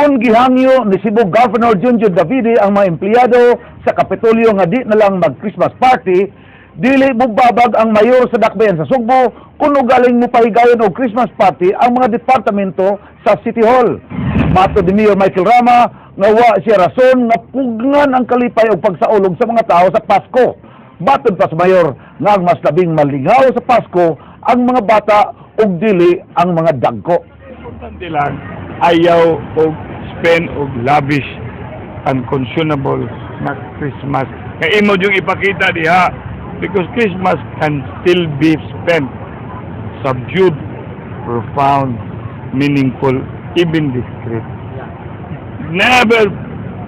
Kung gihangyo ni Cebu Governor Junjun Davide ang mga empleyado sa Kapitolyo nga di na lang mag-Christmas party, dili mubabag ang mayor sa Dakbayan sa Sugbo kung galing mo pahigayon og Christmas party ang mga departamento sa City Hall. Matod ni Mayor Michael Rama nga wa siya rason nga pugnan ang kalipay og pagsaulog sa mga tao sa Pasko. Matod pa sa mayor nga ang mas labing malingaw sa Pasko ang mga bata ug dili ang mga dagko. Importante lang, ayaw og spend og lavish and consumable na Christmas. Kaya imo yung ipakita diha because Christmas can still be spent subdued, profound, meaningful, even discreet. Never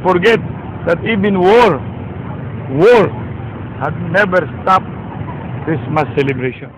forget that even war had never stopped Christmas celebration.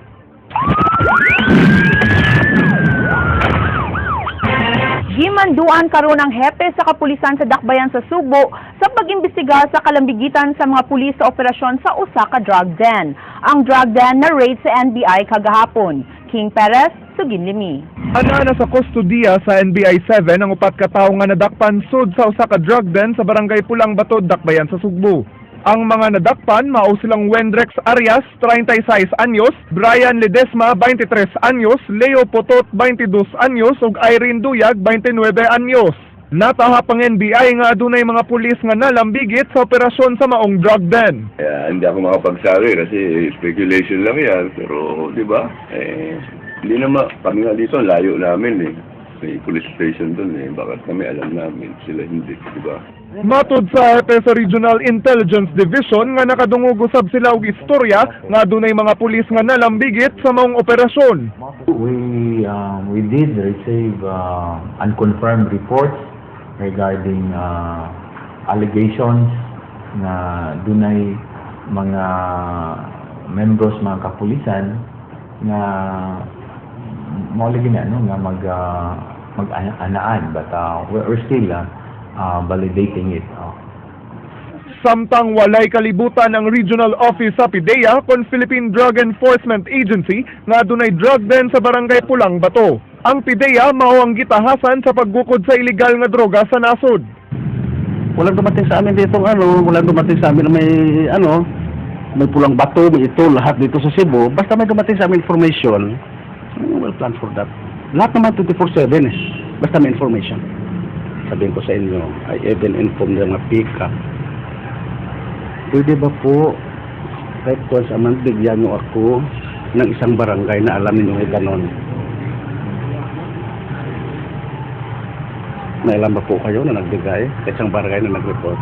Gimanduan karon ang hepe sa kapulisan sa Dakbayan sa Subo sa pag-imbestiga sa kalambigitan sa mga pulis sa operasyon sa usa ka drug den. Ang drug den na raid sa NBI kagahapon. King Perez, Suginlimi. Ana sa kustodiya sa NBI 7 ang upat ka tawo nga nadakpan sud sa usa ka drug den sa barangay Pulang Bato, Dakbayan sa Sugbo. Ang mga nadakpan mao silang Wendrex Arias, 36 anyos, Brian Ledesma, 23 anyos, Leo Potot, 22 anyos ug Irene Duyag, 29 anyos. Nataha pang NBI nga adunay mga pulis nga nalambigit sa operasyon sa maong drug den. Hindi ako makapagsabi kasi speculation lang yan, pero di ba? Hindi naman, kami nga dito, layo namin eh. May police station doon eh, bakit kami alam namin, sila hindi, di ba? Matod sa hepe sa Regional Intelligence Division nga nakadungog usab sila og istorya nga adunay mga pulis nga nalambigit sa maong operasyon. We did receive unconfirmed reports regarding allegations na dunay mga members mga kapulisan nga mao lagi na nga mag-anaan, but we're still validating it. Samtang walay kalibutan ang regional office sa PIDEA kon Philippine Drug Enforcement Agency nga adunay drug den sa barangay Pulang Bato. Ang PIDEA mao ang gitahasan sa paggukod sa illegal nga droga sa nasod. Walang dumating sa amin dito walang dumating sa amin may Pulang Bato, may ito, lahat dito sa Cebu. Basta may dumating sa amin information, we'll plan for that. Lahat naman 24/7 eh. Basta may information. Sabihin ko sa inyo, I even informed ng mga PICA. Pwede ba po, kahit kung sa man, bigyan nyo ako ng isang barangay na alam ninyo ay ganon. May alam ba po kayo na nagbigay? Isang barangay na nag-report?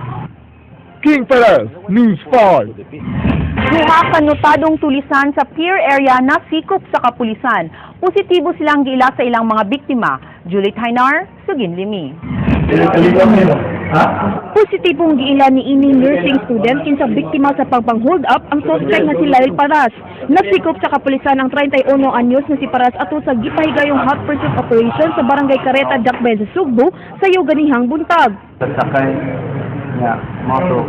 King Perez, News 5. Duha kanotadong tulisan sa pier area na sikop sa kapulisan. Positibo silang giila sa ilang mga biktima. Juliet Hainar, Suginlimi. Positibong giila ni ining nursing student kinsa biktima sa pagpang-hold up ang suspect na si Lyle Paras. Nasikop sa kapulisan ang 31 anyos na si Paras ato sa gipahigayong hot pursuit operation sa barangay Careta, Dakbayan sa Sugbo sa ganihang buntag. Sakay niya, moto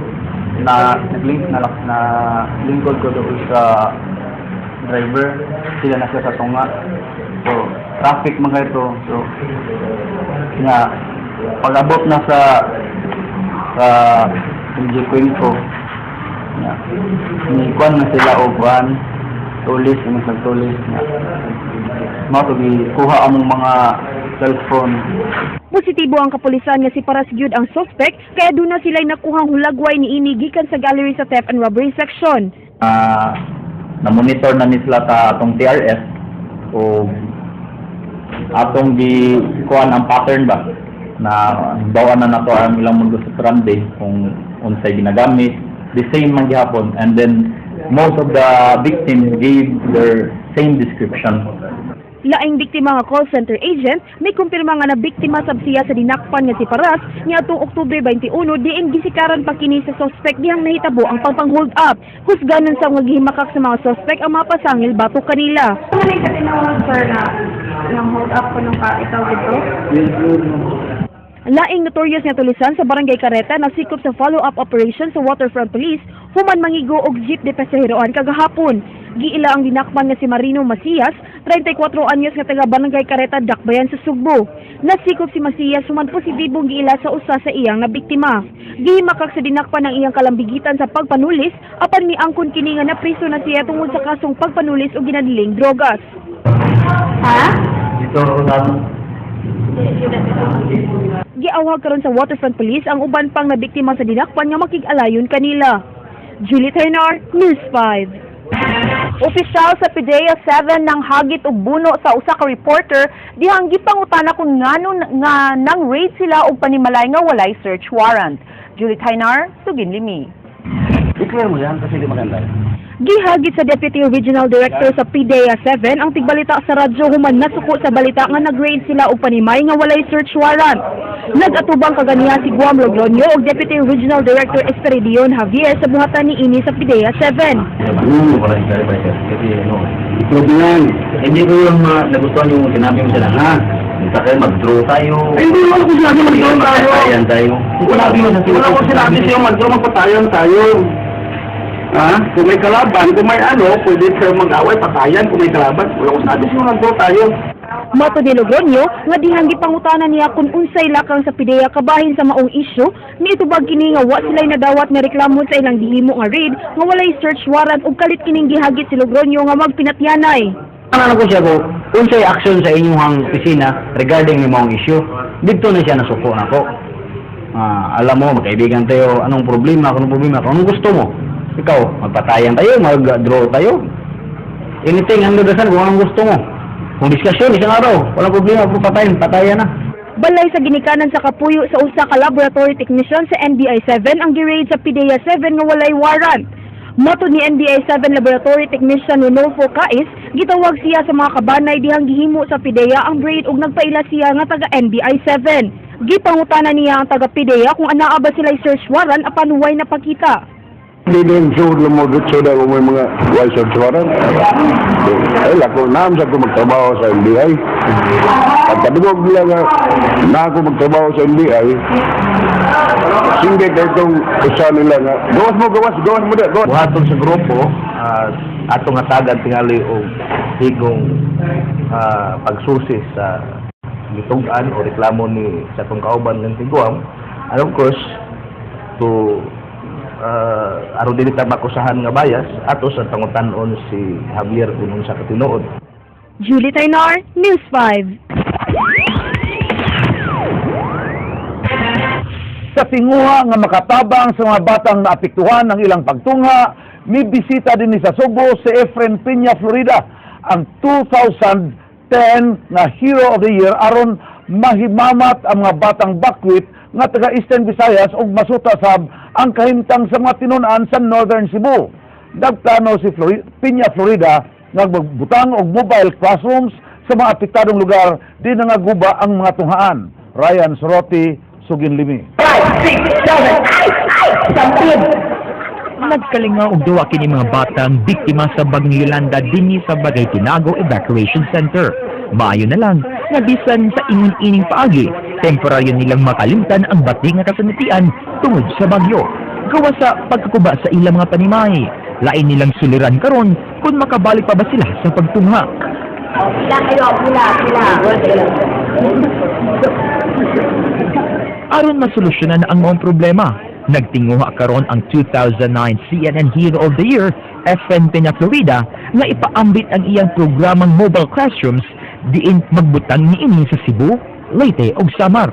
na naglink na lingkod ko doon sa driver, sila na sa tunga. So, traffic mga ito. So, nga, pag-abot na sa MJ Quinto, nikuan na sila o buwan, tulis, nagtulis nga. Matugi, kuha among mga cellphone. Positibo ang kapulisan nga si Paras gyud ang suspect kaya doon na sila'y nakuhang hulagway ni ini gikan sa gallery sa theft and robbery section. Na-monitor na nila sa atong TRS o atong gikuan ang pattern ba na bawaan na nato ang ilang modus operandi kung unsay ginagamit, the same man gihapon, and then most of the victims gave their same description. Laing biktima nga call center agent may kumpirma nga na biktima sab siya sa dinakpan nga si Paras niadtong Oktubre 21 diin gisikaran pa kini sa suspect dihang nahitabo ang pagpang-hold up. Husganan sa mga gihimakak sa mga suspect ang mga pasangil batok kanila. Ano kasi na sir na hold up ko nung ikaw dito? Laing notorious nga tulisan sa Barangay Careta na sikop sa follow-up operation sa Waterfront Police human mangigo og jeep de pasaheroan kagahapon. Giila ang dinakpan nga si Marino Macias, 34 anyos nga taga Barangay Careta, Dakbayan sa Sugbo. Nasikop si Macias human positibong giila sa usa sa iyang na biktima. Gihimakak sa dinakpan ng iyang kalambigitan sa pagpanulis apan miangkon kini nga napriso na siya tungod sa kasong pagpanulis o ginadiling drogas. Giawhag karon sa Waterfront Police ang uban pang nabiktima sa dinakpan nga makig-alayon kanila. Julie Ternar, News 5. Opisyal sa PDEA 7 ng hagit og buno sa usa ka reporter dihang gipangutana kung ngano nga nang raid sila og panimalay nga walay search warrant. Julie Ternar, Sugin Limi. I-clear mo yan kasi di maganda. Gihagit sa Deputy Regional Director sa PDEA 7 ang tigbalita sa radyo human nasuko sa balita nga nag-raid sila og panimay nga walay search warrant. Nag-atubang kaganiya si Guam Loglonio og Deputy Regional Director Esperidion Javier sa buhatan ni ini sa PDEA 7. Kasi ito yan. Hindi ko yung nagustuhan yung sinabi mo sila na minta kayo mag-draw tayo. Ay, hindi naman ako sinabi mag-draw tayo. Patayan tayo. Wala ko sinabi sa'yo mag-draw, magpatayan tayo. Ha? Kung may kalaban, kung may ano, pwede kayo mag-away, patayan kung may kalaban. Wala ko sinabi sa'yo mag-draw tayo. Mato ni Logroño nga dihang gipangutanan niya kung unsay lakang sa PDEA kabahin sa maong isyu, niitubag kini nga wa sila'y nadawat nga reklamo sa ilang gihimo nga raid nga walay search warrant ug kalit kining gihagit si Logroño nga magpinatyanay. Ano ko siya ko, unsay action sa inyong opisina regarding ni maong issue, dito na siya nasuko na ko. Alam mo, magkaibigan tayo, anong problema, anong gusto mo? Ikaw, magpatayan tayo, mag-draw tayo. Anything, hanggang dasan kung anong gusto mo. Kung diskusyon, isang araw, walang problema, patayan na. Balay sa ginikanan sa kapuyo sa usa ka laboratory technician sa NBI-7 ang gi-raid sa PDEA 7 nga walay warrant. Mato ni NBI-7 laboratory technician Rodolfo Cais, gitawag siya sa mga kabanay dihang gihimo sa PDEA ang raid ug nagpaila siya nga taga NBI-7. Gipangutana niya ang taga PDEA kung anaa ba sila'y search warrant apan huway napakita. Hindi din sure lang mo dito na kung may mga search warrant. Ay, lako naam sa ako magtrabaho sa NBI. At katugog nila nga na ako magtrabaho sa NBI, singgit na itong usa nila nga, gawas mo. Buhaton sa grupo, atong hatagad tingali o higong pagsusi sa gitugan o reklamo ni sa itong kauban ng Tiguam. And of course, to aron dili ta makusahan nga bias ato sa tangutanon si Javier kung sa katinuod. Julie Ternar, News 5. Sa tinguha nga makatabang sa mga batang naapektuhan ng ilang pagtungha, may bisita din sa Sugbo si Efren Peña, Florida, ang 2010 nga Hero of the Year aron mahimamat ang mga batang bakwit nga taga Eastern Visayas ug masuta sab ang kahimtang sa mga tinunan sa Northern Cebu. Nagplano si Peña, Florida nga magbutang og mobile classrooms sa mga apektadong lugar di na nga guba ang mga tunghaan. Ryan Sorote, Sugin Limi. Nagkalinga og duwa kini mga batang biktima sa bagong Yolanda dinhi sa Bagay Tinago Evacuation Center. Maayo na lang, nabisan sa ingon-ining paagi, temporaryo nilang makalimtan ang bati nga kasanatian tungod sa bagyo. Gawa sa pagkakuba sa ilang mga panimay, lain nilang suliran karon kung makabalik pa ba sila sa pagtungha. Aron masolusyonan ang mga problema, nagtinguha karon ang 2009 CNN Hero of the Year, Efren Peña, Florida, na ipaambit ang iyang programang mobile classrooms diin magbutang niini sa Cebu, Leyte ug Samar.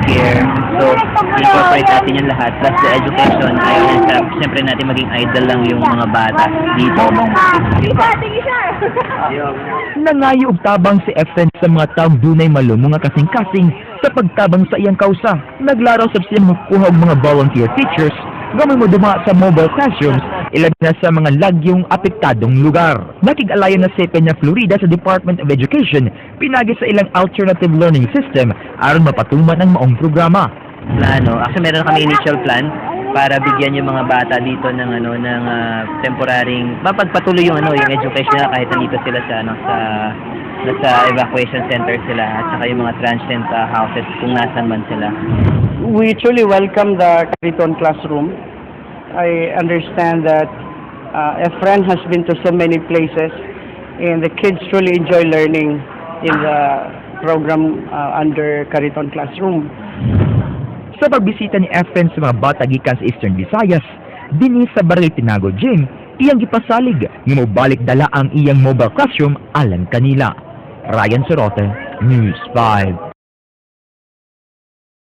Here, so incorporate natin yung lahat plus the education. Ayun, siyempre natin maging idol lang yung mga bata dito. Nangayo og tabang si Efren sa mga taong dunay malumo nga kasing-kasing sa pagtabang sa iyang kausa. Naglaraw sa siya makuha og mga volunteer teachers gamay mo duma sa mobile classrooms ilan na sa mga lagyong apektadong lugar. Nakig-alayan na si Peña, Florida sa Department of Education pinagi sa ilang alternative learning system aron mapatuman ang maong programa. Plano, actually meron kami initial plan para bigyan yung mga bata dito ng temporarying mapagpatuloy yung yung education nila kahit nandito sila sa nasa evacuation center sila at saka yung mga transient houses kung nasan man sila. We truly welcome the Cariton classroom. I understand that Efren has been to so many places and the kids truly enjoy learning in the program under Cariton classroom. Sa pagbisita ni Efren sa mga bata gikan sa Eastern Visayas, dinhi sa Barangay Tinago Gym, iyang gipasalig nga mobalik dala ang iyang mobile classroom alang kanila. Ryan Sorote, News 5.